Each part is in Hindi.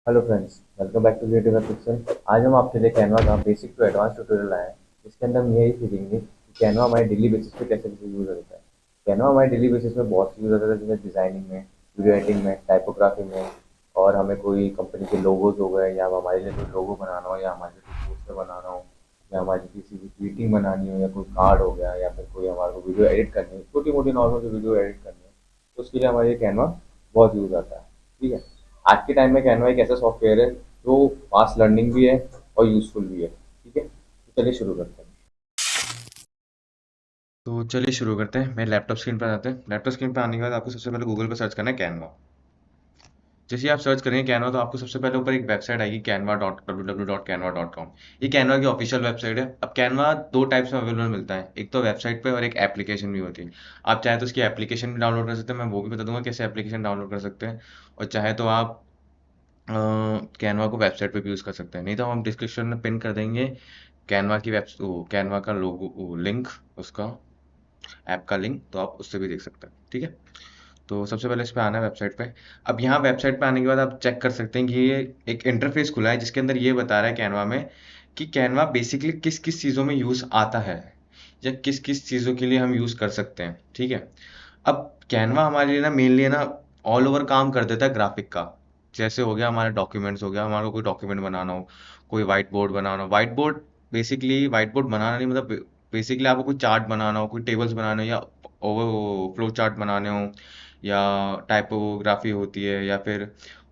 Hello friends, welcome back to Creative Pixel. आज हम आपके लिए कैनवा का बेसिक टू एडवांस ट्यूटोरियल लाए हैं। इसके अंदर हम यही सीखेंगे कि कैनवा हमारे डेली बेसिस पे कैसे कैसे यूज़ होता है। कैनवा हमारे डेली बेसिस में बहुत यूज़ होता है, जैसे डिज़ाइनिंग में, वीडियो एडिटिंग में, टाइपोग्राफी में। और हमें कोई कंपनी के लोगोज हो गए, या हमारे लिए कोई लोगो बनाना हो, या हमारे लिए कोई पोस्टर बनाना हो, या हमारी किसी की ग्रीटिंग बनानी हो, या कोई कार्ड हो गया, या फिर कोई हमारे को वीडियो एडिट करनी हो, छोटी मोटी नॉर्मल वीडियो एडिट करनी हो, तो उसके लिए हमारे ये कैनवा बहुत यूज़ आता है। ठीक है। आज के टाइम में कैनवा एक ऐसा सॉफ्टवेयर है जो फास्ट लर्निंग भी है और यूजफुल भी है। ठीक है, तो चलिए शुरू करते हैं। तो चलिए शुरू करते हैं। मेरे लैपटॉप स्क्रीन पर आते हैं। लैपटॉप स्क्रीन पर आने के बाद आपको सबसे पहले गूगल पर सर्च करना है कैनवा। जैसे ही आप सर्च करेंगे कैनवा, तो आपको सबसे पहले ऊपर एक वेबसाइट आएगी, canva.www.canva.com। ये कैनवा की ऑफिशियल वेबसाइट है। अब कैनवा दो टाइप्स में अवेलेबल मिलता है, एक तो वेबसाइट पे और एक एप्लीकेशन भी होती है। आप चाहे तो उसकी एप्लीकेशन भी डाउनलोड कर सकते हैं, मैं वो भी बता दूंगा कैसे एप्लीकेशन डाउनलोड कर सकते हैं। और चाहे तो आप कैनवा को वेबसाइट पे भी यूज़ कर सकते हैं, नहीं तो हम डिस्क्रिप्शन में पिन कर देंगे कैनवा की वेब कैनवा का लोगो लिंक, उसका ऐप का लिंक, तो आप उससे भी देख सकते हैं। ठीक है। तो सबसे पहले इस पे आना है वेबसाइट पे। अब यहाँ वेबसाइट पे आने के बाद आप चेक कर सकते हैं कि ये एक इंटरफेस खुला है जिसके अंदर ये बता रहा है कैनवा में कि कैनवा बेसिकली किस किस चीज़ों में यूज़ आता है, या किस किस चीज़ों के लिए हम यूज़ कर सकते हैं। ठीक है। अब कैनवा हमारे लिए ना मेनली है ना ऑल ओवर काम कर देता है ग्राफिक का। जैसे हो गया हमारे डॉक्यूमेंट्स, हो गया हमारा कोई डॉक्यूमेंट बनाना हो, कोई वाइट बोर्ड बनाना हो। Whiteboard basically whiteboard बनाना नहीं, मतलब बेसिकली आपको कोई चार्ट बनाना हो, कोई टेबल्स बनाने हो, या ओवर फ्लो चार्ट बनाने हो, या टाइपोग्राफी होती है, या फिर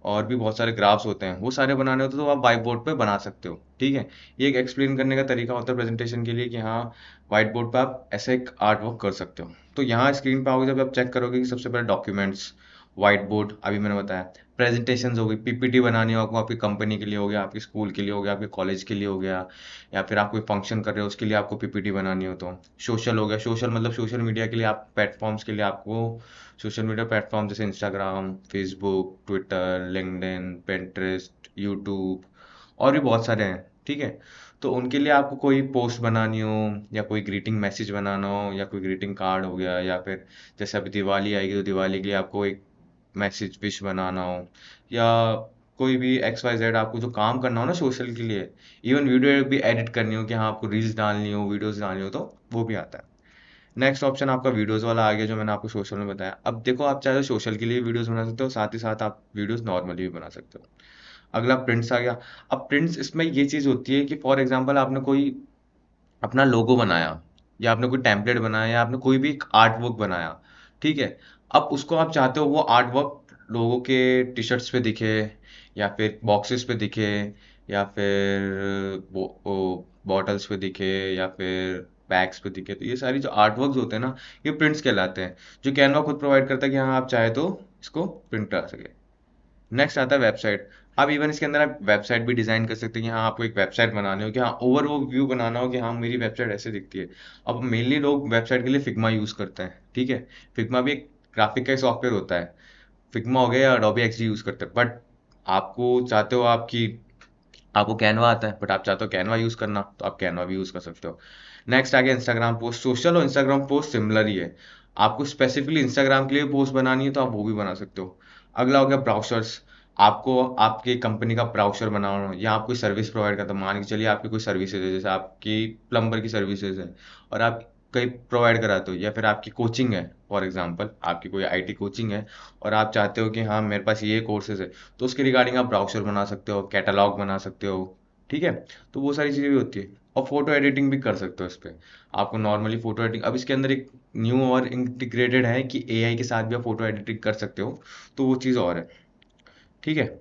और भी बहुत सारे ग्राफ्स होते हैं, वो सारे बनाने होते हैं, तो आप वाइट बोर्ड पे बना सकते हो। ठीक है। ये एक एक्सप्लेन करने का तरीका होता है प्रेजेंटेशन के लिए कि हाँ, व्हाइट बोर्ड पे आप ऐसे एक आर्ट वर्क कर सकते हो। तो यहाँ स्क्रीन पे आओगे, जब आप चेक करोगे कि सबसे पहले डॉक्यूमेंट्स, व्हाइट बोर्ड अभी मैंने बताया, प्रेजेंटेशंस हो गई, पीपीटी बनानी हो आपको, आपकी कंपनी के लिए हो गया, आपके स्कूल के लिए हो गया, आपके कॉलेज के लिए हो गया, या फिर आप कोई फंक्शन कर रहे हो उसके लिए आपको पीपीटी बनानी हो, तो सोशल हो गया, सोशल मतलब सोशल मीडिया के लिए, आप प्लेटफॉर्म्स के लिए आपको सोशल मीडिया प्लेटफॉर्म जैसे Instagram, Facebook, Twitter, LinkedIn, Pinterest, YouTube, और भी बहुत सारे हैं। ठीक है। तो उनके लिए आपको कोई पोस्ट बनानी हो, या कोई ग्रीटिंग मैसेज बनाना हो, या कोई ग्रीटिंग कार्ड हो गया, या फिर जैसे अभी दिवाली आएगी तो दिवाली के लिए आपको एक मैसेज विश बनाना हो, या कोई भी एक्स वाई जेड आपको जो काम करना हो ना सोशल के लिए, इवन वीडियो भी एडिट करनी हो कि हाँ आपको रील्स डालनी हो, वीडियोस डालनी हो, तो वो भी आता है। नेक्स्ट ऑप्शन आपका वीडियोस वाला आ गया, जो मैंने आपको सोशल में बताया। अब देखो, आप चाहे तो सोशल के लिए वीडियोस बना सकते हो, साथ ही साथ आप वीडियोस नॉर्मली भी बना सकते हो। अगला प्रिंट्स आ गया। अब प्रिंट्स, इसमें ये चीज़ होती है कि फॉर एग्जांपल आपने कोई अपना लोगो बनाया, या आपने कोई टेम्पलेट बनाया, या आपने कोई भी आर्ट वर्क बनाया। ठीक है। अब उसको आप चाहते हो वो आर्ट वर्क लोगों के टी शर्ट्स पे दिखे, या फिर बॉक्सेस पे दिखे, या फिर बॉटल्स पे दिखे, या फिर बैग्स पे दिखे। तो ये सारी जो आर्ट वर्क्स होते हैं ना, ये प्रिंट्स कहलाते हैं, जो कैनवा खुद प्रोवाइड करता है कि हाँ आप चाहे तो इसको प्रिंट करा सके। नेक्स्ट आता है वेबसाइट। आप इवन इसके अंदर आप वेबसाइट भी डिजाइन कर सकते हैं कि हाँ आपको एक वेबसाइट बनानी हो, कि हाँ ओवर वो व्यू बनाना हो कि हाँ मेरी वेबसाइट ऐसे दिखती है। अब मेनली लोग वेबसाइट के लिए फिग्मा यूज करते हैं। ठीक है। फिग्मा भी एक ग्राफिक का सॉफ्टवेयर होता है। फिग्मा हो गया या अडोबी एक्सडी यूज करते हैं, बट आपको चाहते हो आपकी आपको कैनवा आता है, बट आप चाहते हो कैनवा यूज करना, तो आप कैनवा भी यूज कर सकते हो। नेक्स्ट आ गया इंस्टाग्राम पोस्ट। सोशल और इंस्टाग्राम पोस्ट सिमिलर ही है। आपको स्पेसिफिकली इंस्टाग्राम के लिए पोस्ट बनानी है तो आप वो भी बना सकते हो। अगला हो गया ब्राउजर्स। आपको आपकी कंपनी का ब्राउजर बनाना हो, या आप कोई सर्विस प्रोवाइड करते हो, मान के चलिए आपकी कोई सर्विसेज है, जैसे आपकी प्लम्बर की सर्विसेज है, और आप कहीं प्रोवाइड कराते हो, या फिर आपकी कोचिंग है, फॉर एग्जांपल आपकी कोई आईटी कोचिंग है, और आप चाहते हो कि हाँ मेरे पास ये कोर्सेज है, तो उसके रिगार्डिंग आप ब्राउज़र बना सकते हो, कैटलॉग बना सकते हो। ठीक है। तो वो सारी चीज़ें भी होती है। और फोटो एडिटिंग भी कर सकते हो इस पे। आपको नॉर्मली फोटो एडिटिंग, अब इसके अंदर एक न्यू और इंटीग्रेटेड है कि एआई के साथ भी आप फोटो एडिटिंग कर सकते हो, तो वो चीज़ और है। ठीक है।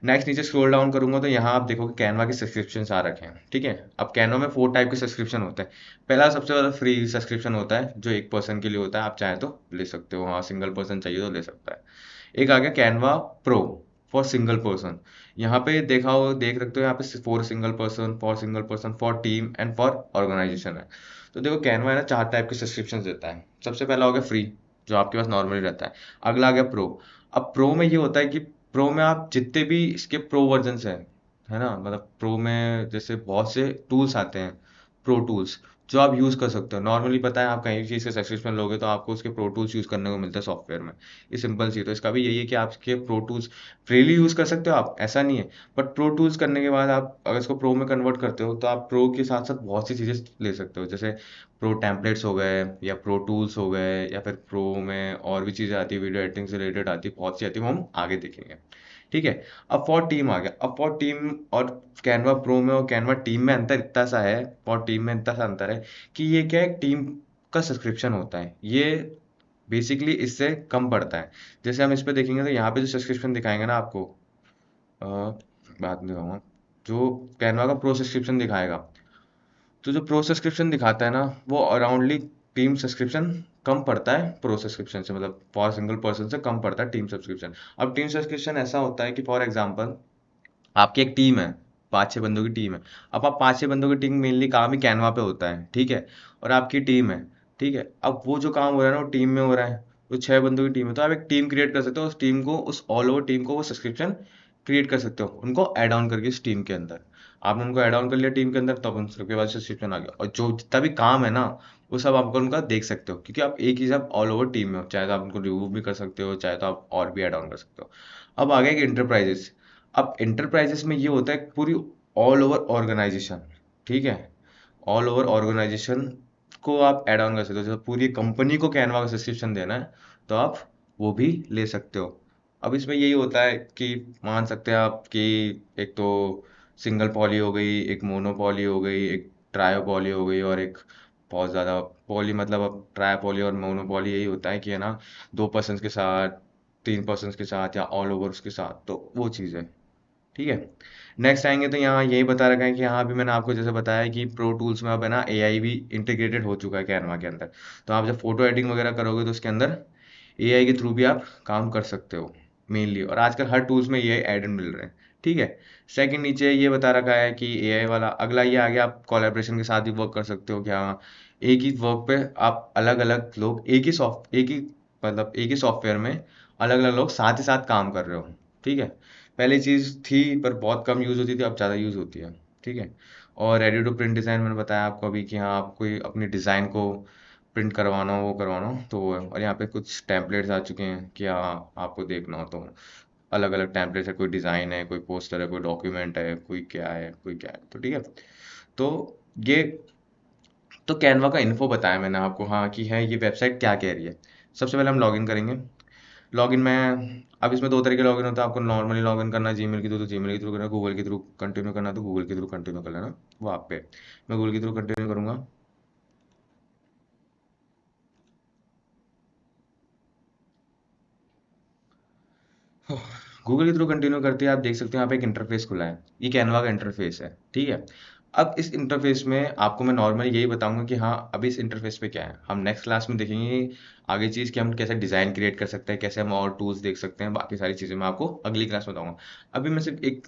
नेक्स्ट नीचे स्क्रॉल डाउन करूंगा तो यहाँ आप देखोगे कैनवा के सब्सक्रिप्शन आ रखे हैं। ठीक है। अब कैनवा में 4 टाइप के सब्सक्रिप्शन होते हैं। पहला सबसे ज़्यादा फ्री सब्सक्रिप्शन होता है, जो एक पर्सन के लिए होता है, आप चाहे तो ले सकते हो, हाँ सिंगल पर्सन चाहिए तो ले सकता है। एक आ गया Canva pro, for single person. यहाँ पे देख सकते हो, यहाँ पे for single person, for single person, for team, and for organisation है। तो देखो कैनवा है ना 4 टाइप के सब्सक्रिप्शन देता है। सबसे पहला हो गया फ्री, जो आपके पास नॉर्मली रहता है। अगला आ गया प्रो। अब प्रो में ये होता है कि प्रो में आप जितने भी इसके प्रो वर्जन्स हैं, है ना, मतलब प्रो में जैसे बहुत से टूल्स आते हैं, प्रो टूल्स, जो आप यूज़ कर सकते हो। नॉर्मली पता है आप कहीं भी चीज़ का सब्सक्रिप्शन लोगे तो आपको उसके प्रो टूल्स यूज़ करने को मिलता है सॉफ्टवेयर में। ये सिंपल सी, तो इसका भी यही है कि आपके प्रो टूल्स फ्रीली यूज़ कर सकते हो आप, ऐसा नहीं है। बट प्रो टूल्स करने के बाद आप अगर इसको प्रो में कन्वर्ट करते हो तो आप प्रो के साथ साथ बहुत सी चीज़ें ले सकते हो, जैसे प्रो टेम्पलेट्स हो गए या प्रो टूल्स हो गए, या फिर प्रो में और भी चीज़ें आती है, वीडियो एडिटिंग से रिलेटेड आती है, बहुत सी आती है, वो हम आगे देखेंगे। ठीक है। अब फॉर टीम आ गया। अब फॉर टीम और कैनवा प्रो में और कैनवा टीम में अंतर इतना सा है, फॉर टीम में इतना सा अंतर है कि ये क्या है, टीम का सब्सक्रिप्शन होता है, ये बेसिकली इससे कम पड़ता है। जैसे हम इस पे देखेंगे तो यहाँ पे जो सब्सक्रिप्शन दिखाएंगे ना आपको, बात नहीं कहूँगा, जो कैनवा का प्रो सब्सक्रिप्शन दिखाएगा, तो जो प्रो सब्सक्रिप्शन दिखाता है ना, वो अराउंडली टीम सब्सक्रिप्शन कम पड़ता है प्रो सब्सक्रिप्शन से, मतलब फॉर सिंगल पर्सन से कम पड़ता है टीम सब्सक्रिप्शन। अब टीम सब्सक्रिप्शन ऐसा होता है कि फॉर एग्जांपल आपकी एक टीम है, 5-6 बंदों की टीम है। अब आप 5-6 बंदों की टीम मेनली काम ही कैनवा पे होता है, ठीक है? और आपकी टीम है, ठीक है? अब वो जो काम हो रहा है ना, वो टीम में हो रहा है, वो 6 बंदों की टीम है, तो आप एक टीम क्रिएट कर सकते हो, उस टीम को, उस ऑल ओवर टीम को वो सब्सक्रिप्शन क्रिएट कर सकते हो, उनको ऐड ऑन करके इस टीम के अंदर। आपने उनको ऐड ऑन कर लिया टीम के अंदर, तब उनके बाद सब्सक्रिप्शन आ गया, और जो जितना भी काम है ना, वो सब आप उनका देख सकते हो, क्योंकि आप एक ही सब ऑल ओवर टीम में हो, चाहे तो आप उनको रिमूव भी कर सकते हो, चाहे तो आप और भी ऐड ऑन कर सकते हो। अब आ गया एक इंटरप्राइजेस। अब इंटरप्राइजेस में ये होता है पूरी ऑल ओवर ऑर्गेनाइजेशन, ठीक है? ऑल ओवर ऑर्गेनाइजेशन को आप ऐड ऑन कर सकते हो, जैसे पूरी कंपनी को कैनवा का सब्सक्रिप्शन देना है तो आप वो भी ले सकते हो। अब इसमें यही होता है कि मान सकते हैं आप कि एक तो सिंगल पॉली हो गई, एक मोनो पॉली हो गई, एक ट्रायो पॉली हो गई, और एक बहुत ज़्यादा पॉली, मतलब अब ट्रायो पॉली और मोनो पॉली यही होता है कि है ना, 2 पर्सन के साथ, 3 पर्सन के साथ, या ऑल ओवर उसके साथ, तो वो चीज़ है। ठीक है। नेक्स्ट आएंगे तो यहाँ यही बता रखा है कि यहाँ भी मैंने आपको जैसे बताया कि प्रो टूल्स में अब है ना एआई भी इंटीग्रेटेड हो चुका है कैनवा के अंदर। तो आप जब फोटो एडिटिंग वगैरह करोगे तो उसके अंदर एआई के थ्रू भी आप काम कर सकते हो मेनली, और आजकल हर टूल्स में एआई एडेड मिल रहे हैं। ठीक है। सेकंड नीचे ये बता रखा है कि एआई वाला अगला ये आ गया, आप कोलैबोरेशन के साथ भी वर्क कर सकते हो, क्या एक ही वर्क पे आप अलग अलग लोग एक ही, मतलब एक ही सॉफ्टवेयर में अलग अलग लोग साथ ही साथ काम कर रहे हो। ठीक है। पहले चीज़ थी पर बहुत कम यूज़ होती थी, अब ज़्यादा यूज़ होती है। ठीक है। और रेडी टू प्रिंट डिज़ाइन मैंने बताया आपको अभी कि हाँ, आप कोई अपनी डिज़ाइन को प्रिंट करवाना हो, वो करवाना हो तो वो है। और यहाँ पे कुछ टेम्पलेट्स आ चुके हैं कि हाँ, आपको देखना हो तो अलग अलग टेम्पलेट्स है, कोई डिज़ाइन है, कोई पोस्टर है, कोई डॉक्यूमेंट है, कोई क्या है, कोई क्या है, तो ठीक है। तो ये तो कैनवा का इन्फो बताया मैंने आपको, हाँ कि है ये वेबसाइट क्या कह रही है। सबसे पहले हम लॉगिन करेंगे। लॉगिन में अब इसमें दो तरह के लॉगिन होता है, आपको नॉर्मली लॉगिन करना है जीमेल के थ्रू तो जीमेल के थ्रू करना, गूगल के थ्रू कंटिन्यू करना है तो गूगल के थ्रू कंटिन्यू कर लेना, वो आप पे। मैं गूगल के थ्रू कंटिन्यू करूंगा। गूगल के थ्रू कंटिन्यू करते हैं, आप देख सकते हैं यहाँ पे एक इंटरफेस खुला है, ये कैनवा का इंटरफेस है। ठीक है। अब इस इंटरफेस में आपको मैं नॉर्मली यही बताऊंगा कि हाँ, अभी इस इंटरफेस पे क्या है, हम नेक्स्ट क्लास में देखेंगे आगे चीज़ कि हम कैसे डिज़ाइन क्रिएट कर सकते हैं, कैसे हम और टूल्स देख सकते हैं, बाकी सारी चीज़ें मैं आपको अगली क्लास में बताऊंगा। अभी मैं सिर्फ एक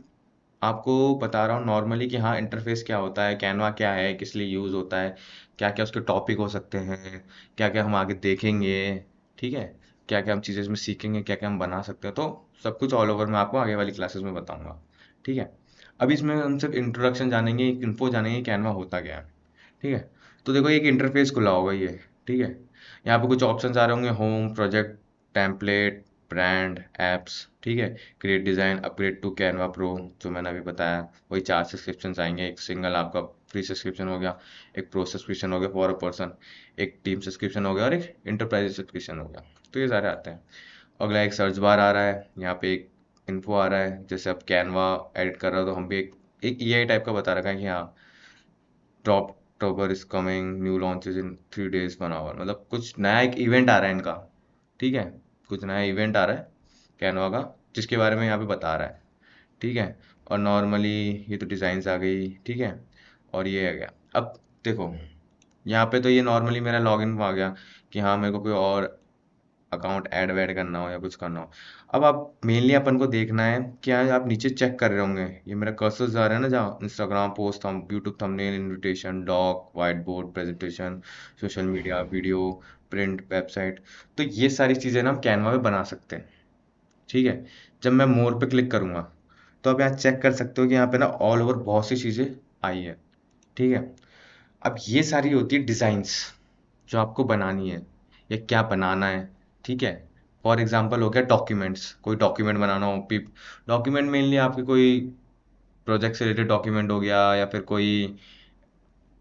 आपको बता रहा हूँ नॉर्मली कि हाँ, इंटरफेस क्या होता है, कैनवा क्या है, किस लिए यूज़ होता है, क्या क्या उसके टॉपिक हो सकते हैं, क्या क्या हम आगे देखेंगे। ठीक है। क्या क्या हम चीज़ें इसमें सीखेंगे, क्या क्या हम बना सकते हैं, तो सब कुछ ऑल ओवर मैं आपको आगे वाली क्लासेस में बताऊंगा। ठीक है। अभी इसमें हम सिर्फ इंट्रोडक्शन जानेंगे, एक इन्फो जानेंगे कैनवा होता क्या है। ठीक है। तो देखो एक इंटरफेस खुला होगा ये। ठीक है। यहाँ पे कुछ ऑप्शंस आ रहे होंगे, home, project, template, brand, apps. ठीक है। Create design, upgrade to Canva pro, जो मैंने अभी बताया, वही 4 सब्सक्रिप्शन आएंगे, एक सिंगल आपका फ्री सब्सक्रिप्शन हो गया, एक प्रो सब्सक्रिप्शन हो गया फॉर अ पर्सन, एक टीम सब्सक्रिप्शन हो गया, और एक इंटरप्राइज सब्सक्रिप्शन हो गया। तो ये सारे आते हैं। अगला एक सर्च बार आ रहा है, यहाँ पे एक इन्फो आ रहा है, जैसे अब कैनवा एडिट कर रहा हो तो हम भी एक ईआई टाइप का बता रखा है कि हाँ, top October is coming, new launches in 3 days 1 hour, मतलब कुछ नया एक इवेंट आ रहा है इनका। ठीक है। कुछ नया इवेंट आ रहा है कैनवा का, जिसके बारे में यहाँ पे बता रहा है। ठीक है। और नॉर्मली ये तो डिज़ाइंस आ गई। ठीक है। और ये आ गया। अब देखो यहाँ पे तो ये नॉर्मली मेरा लॉगिन आ गया कि हाँ, मेरे को कोई और अकाउंट ऐड वैड करना हो या कुछ करना हो। अब आप मेनली अपन को देखना है क्या, आप नीचे चेक कर रहे होंगे, ये मेरा कर्सर जा रहा है ना, जहाँ इंस्टाग्राम पोस्ट, हम YouTube thumbnail, invitation, doc, white board, presentation, social media, video, print, website, तो ये सारी चीज़ें ना हम कैनवा में बना सकते हैं। ठीक है। जब मैं मोर पे क्लिक करूँगा तो आप यहाँ चेक कर सकते हो कि यहाँ पे ना ऑल ओवर बहुत सी चीज़ें आई है। ठीक है। अब ये सारी होती है डिज़ाइंस जो आपको बनानी है या क्या बनाना है, ठीक है। फॉर एग्जांपल हो गया डॉक्यूमेंट्स, कोई डॉक्यूमेंट बनाना हो, पिप डॉक्यूमेंट मेनली आपके कोई प्रोजेक्ट से रिलेटेड डॉक्यूमेंट हो गया, या फिर कोई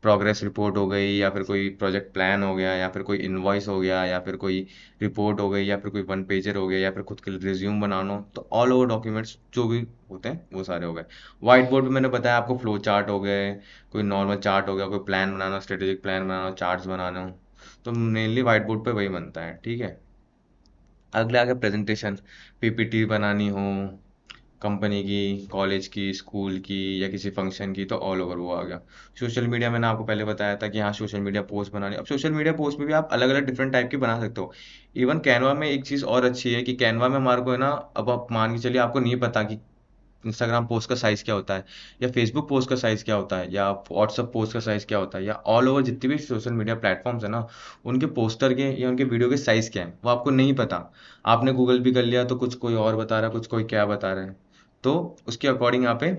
प्रोग्रेस रिपोर्ट हो गई, या फिर कोई प्रोजेक्ट प्लान हो गया, या फिर कोई इनवॉइस हो गया, या फिर कोई रिपोर्ट हो गई, या फिर कोई वन पेजर हो गया, या फिर खुद के लिए रिज्यूम बनाना हो, तो ऑल ओवर डॉक्यूमेंट्स जो भी होते हैं वो सारे हो गए। व्हाइट बोर्ड पे मैंने बताया आपको फ्लो चार्ट हो गए, कोई नॉर्मल चार्ट हो गया, कोई प्लान बनाना, स्ट्रेटेजिक प्लान बनाना, चार्ट्स बनाना हो, तो मेनली व्हाइट बोर्ड पे वही बनता है, ठीक है। अगले आ गया प्रेजेंटेशन, पीपीटी बनानी हो कंपनी की, कॉलेज की, स्कूल की, या किसी फंक्शन की, तो ऑल ओवर वो आ गया। सोशल मीडिया मैंने आपको पहले बताया था कि हाँ सोशल मीडिया पोस्ट बनानी। अब सोशल मीडिया पोस्ट में भी आप अलग अलग डिफरेंट टाइप की बना सकते हो। इवन कैनवा में एक चीज़ और अच्छी है कि कैनवा में हमारे को है ना, अब आप मान के चलिए आपको नहीं पता कि इंस्टाग्राम पोस्ट का साइज़ क्या होता है, या फेसबुक पोस्ट का साइज़ क्या होता है, या व्हाट्सअप पोस्ट का साइज़ क्या होता है, या ऑल ओवर जितने भी सोशल मीडिया प्लेटफॉर्म्स है ना, उनके पोस्टर के या उनके वीडियो के साइज़ क्या है वो आपको नहीं पता। आपने गूगल भी कर लिया तो कुछ कोई और बता रहा है, कुछ कोई क्या बता रहा है, तो उसके अकॉर्डिंग यहाँ पे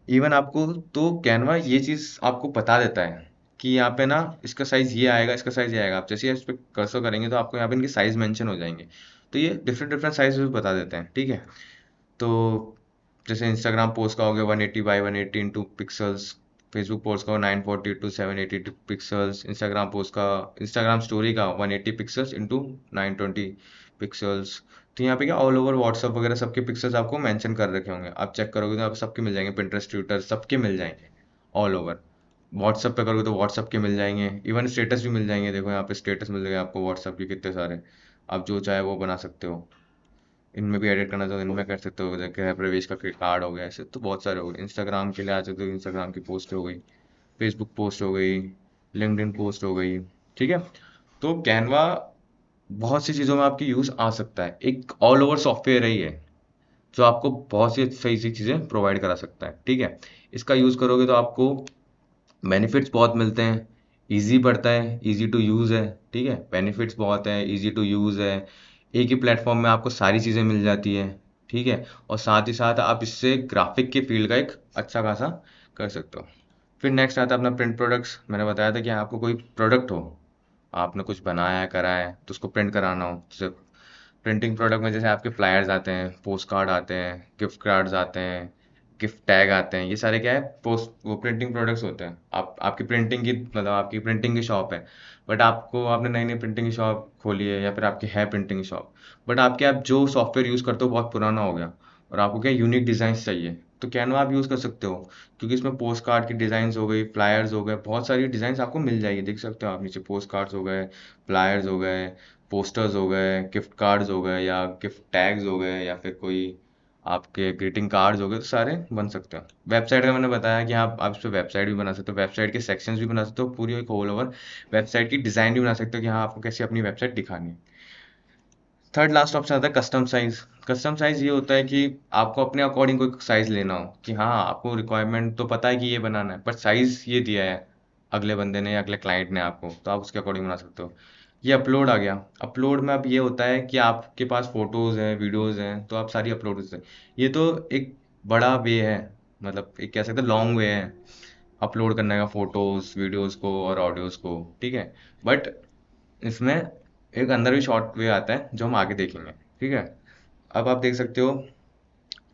इवन आपको, तो कैनवा ये चीज़ आपको बता देता है कि यहाँ पे ना इसका साइज़ ये आएगा, इसका साइज़ ये आएगा। आप जैसे ही इस पे कर्सर करेंगे तो आपको यहाँ पे इनके साइज़ मेंशन हो जाएंगे, तो ये डिफरेंट डिफरेंट साइज़ भी बता देते हैं, ठीक है। तो जैसे इंस्टाग्राम पोस्ट का हो गया 180 by 180 into pixels, Facebook post का 940 टू 780 पिक्सल्स, इंस्टाग्राम पोस्ट का, इंस्टाग्राम स्टोरी का 180 पिक्सल्स इंटू 920 पिक्सल्स। तो यहाँ पे क्या ऑल ओवर व्हाट्सअप वगैरह सबके पिक्सल्स आपको मेंशन कर रखे होंगे, आप चेक करोगे तो आप सबके मिल जाएंगे, पिंटरेस्ट, ट्विटर सबके मिल जाएंगे ऑल ओवर। व्हाट्सअप पे करोगे तो व्हाट्सअप के मिल जाएंगे, इवन स्टेटस भी मिल जाएंगे। देखो यहाँ पे स्टेटस मिल जाएगा आपको व्हाट्सअप के कितने सारे, आप जो चाहे वो बना सकते हो। इनमें भी एडिट करना चाहो इनमें कर सकते हो, जैसे गृह प्रवेश का कार्ड हो गया, ऐसे तो बहुत सारे हो गए। इंस्टाग्राम के लिए आ सकते हो, इंस्टाग्राम की पोस्ट हो गई, फेसबुक पोस्ट हो गई, लिंक्डइन पोस्ट हो गई, ठीक है। तो कैनवा बहुत सी चीज़ों में आपकी यूज़ आ सकता है, एक ऑल ओवर सॉफ्टवेयर ही है जो आपको बहुत सी सही सी चीज़ें प्रोवाइड करा सकता है, ठीक है। इसका यूज़ करोगे तो आपको बेनिफिट्स बहुत मिलते हैं, इजी पड़ता है, इजी टू यूज़ है, ठीक है। बेनिफिट्स बहुत है, इजी टू यूज़ है, एक ही प्लेटफॉर्म में आपको सारी चीज़ें मिल जाती है, ठीक है। और साथ ही साथ आप इससे ग्राफिक के फील्ड का एक अच्छा खासा कर सकते हो। फिर नेक्स्ट आता है अपना प्रिंट प्रोडक्ट्स। मैंने बताया था कि आपको कोई प्रोडक्ट हो, आपने कुछ बनाया है, करा है, तो उसको प्रिंट कराना हो, जैसे प्रिंटिंग प्रोडक्ट में जैसे आपके फ्लायर्स आते हैं, पोस्ट कार्ड आते हैं, गिफ्ट कार्ड्स आते हैं, गिफ्ट टैग आते हैं, ये सारे क्या है, पोस्ट वो प्रिंटिंग प्रोडक्ट्स होते हैं। आप आपकी प्रिंटिंग की मतलब आपकी प्रिंटिंग की शॉप है, बट आपको आपने नई नई प्रिंटिंग की शॉप खोली है, या फिर आपकी है प्रिंटिंग की शॉप, बट आपके आप जो सॉफ्टवेयर यूज़ करते हो बहुत पुराना हो गया, और आपको क्या यूनिक डिज़ाइंस चाहिए, तो कैनवा आप यूज़ कर सकते हो। क्योंकि इसमें पोस्ट कार्ड की डिज़ाइंस हो गई, फ्लायर्स हो गए, बहुत सारी डिज़ाइंस आपको मिल जाएगी, देख सकते हो आप नीचे, पोस्ट कार्ड्स हो गए, फ्लायर्स हो गए, पोस्टर्स हो गए, गिफ्ट कार्ड्स हो गए, या गिफ्ट टैग्स हो गए, या फिर कोई आपके ग्रीटिंग कार्ड्स हो गए, तो सारे बन सकते हैं। वेबसाइट का मैंने बताया कि आप इस पे वेबसाइट भी बना सकते हो, वेबसाइट के सेक्शंस भी बना सकते हो, पूरी एक ऑल ओवर वेबसाइट की डिज़ाइन भी बना सकते हो कि हाँ आपको कैसे अपनी वेबसाइट दिखानी है। थर्ड लास्ट ऑप्शन आता है कस्टम साइज। कस्टम साइज ये होता है कि आपको अपने अकॉर्डिंग कोई साइज लेना हो, कि हाँ आपको रिक्वायरमेंट तो पता है कि ये बनाना है, पर साइज ये दिया है अगले बंदे ने या अगले क्लाइंट ने आपको, तो आप उसके अकॉर्डिंग बना सकते हो। ये अपलोड आ गया। अपलोड में अब ये होता है कि आपके पास फोटोज हैं, वीडियोज हैं, तो आप सारी अपलोड कर सकते हैं। ये तो एक बड़ा वे है, मतलब एक कह सकते हैं लॉन्ग वे है अपलोड करने का, फोटोज वीडियोज को और ऑडियोज को, ठीक है। बट इसमें एक अंदर भी शॉर्ट वे आता है जो हम आगे देखेंगे, ठीक है। अब आप देख सकते हो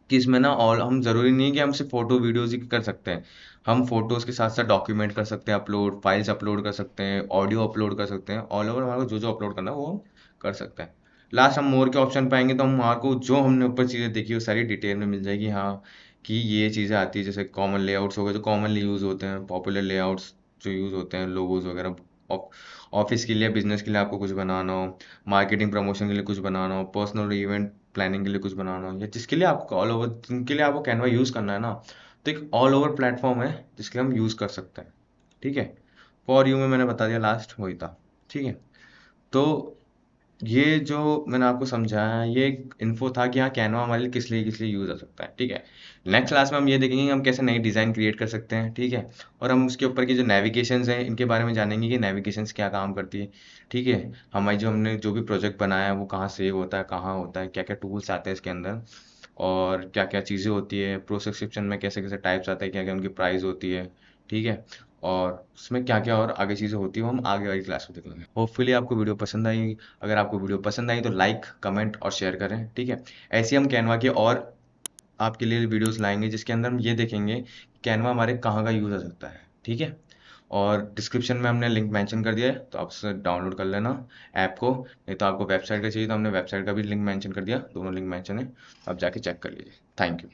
कि इसमें ना ऑल हम ज़रूरी नहीं है कि हम सिर्फ फोटो वीडियोज ही कर सकते हैं, हम फोटोज़ के साथ साथ डॉक्यूमेंट कर सकते हैं, अपलोड फाइल्स अपलोड कर सकते हैं, ऑडियो अपलोड कर सकते हैं, ऑल ओवर हमारे को जो जो अपलोड करना है वो हम कर सकते हैं। लास्ट हम मोर के ऑप्शन पाएंगे तो हम हमारे को जो हमने ऊपर चीज़ें देखी वो सारी डिटेल में मिल जाएगी, हाँ कि ये चीज़ें आती है। जैसे कॉमन लेआउट्स हो गए जो कॉमनली यूज़ होते हैं, पॉपुलर लेआउट्स जो यूज़ होते हैं, लोगोज वगैरह, ऑफिस के लिए, बिजनेस के लिए आपको कुछ बनाना हो, मार्केटिंग प्रमोशन के लिए कुछ बनाना हो, पर्सनल इवेंट प्लानिंग के लिए कुछ बनाना हो, या जिसके लिए आपको ऑल ओवर, जिनके लिए आपको कैनवा यूज़ करना है ना, तो एक ऑल ओवर प्लेटफॉर्म है जिसके लिए हम यूज़ कर सकते हैं, ठीक है। फॉर यू में मैंने बता दिया, लास्ट वही था, ठीक है। तो ये जो मैंने आपको समझाया है, ये एक इन्फो था कि हाँ कैनवा हमारे लिए किस लिए यूज़ आ सकता है, ठीक है। नेक्स्ट क्लास में हम ये देखेंगे कि हम कैसे नई डिज़ाइन क्रिएट कर सकते हैं, ठीक है। और हम उसके ऊपर की जो नेविगेशंस हैं इनके बारे में जानेंगे कि नेविगेशंस क्या काम करती है, ठीक है। हमारी जो हमने जो भी प्रोजेक्ट बनाया है वो कहाँ सेव होता है, कहाँ होता है, क्या क्या टूल्स आते हैं इसके अंदर, और क्या क्या चीज़ें होती है, प्रोसेस में कैसे कैसे टाइप्स आते हैं, क्या क्या उनकी प्राइस होती है, ठीक है। और उसमें क्या क्या और आगे चीज़ें होती है वो हम आगे वाली क्लास में देख लेंगे। होपफुली आपको वीडियो पसंद आई। अगर आपको वीडियो पसंद आई तो लाइक कमेंट और शेयर करें, ठीक है। ऐसे ही हम कैनवा के और आपके लिए वीडियोस लाएंगे जिसके अंदर हम ये देखेंगे कि कैनवा हमारे कहाँ का यूज़ आ सकता है, ठीक है। और डिस्क्रिप्शन में हमने लिंक मेंशन कर दिया है, तो आप उसे डाउनलोड कर लेना ऐप को। नहीं तो आपको वेबसाइट का चाहिए तो हमने वेबसाइट का भी लिंक मेंशन कर दिया, दोनों लिंक मेंशन है, आप जाके चेक कर लीजिए। Thank you.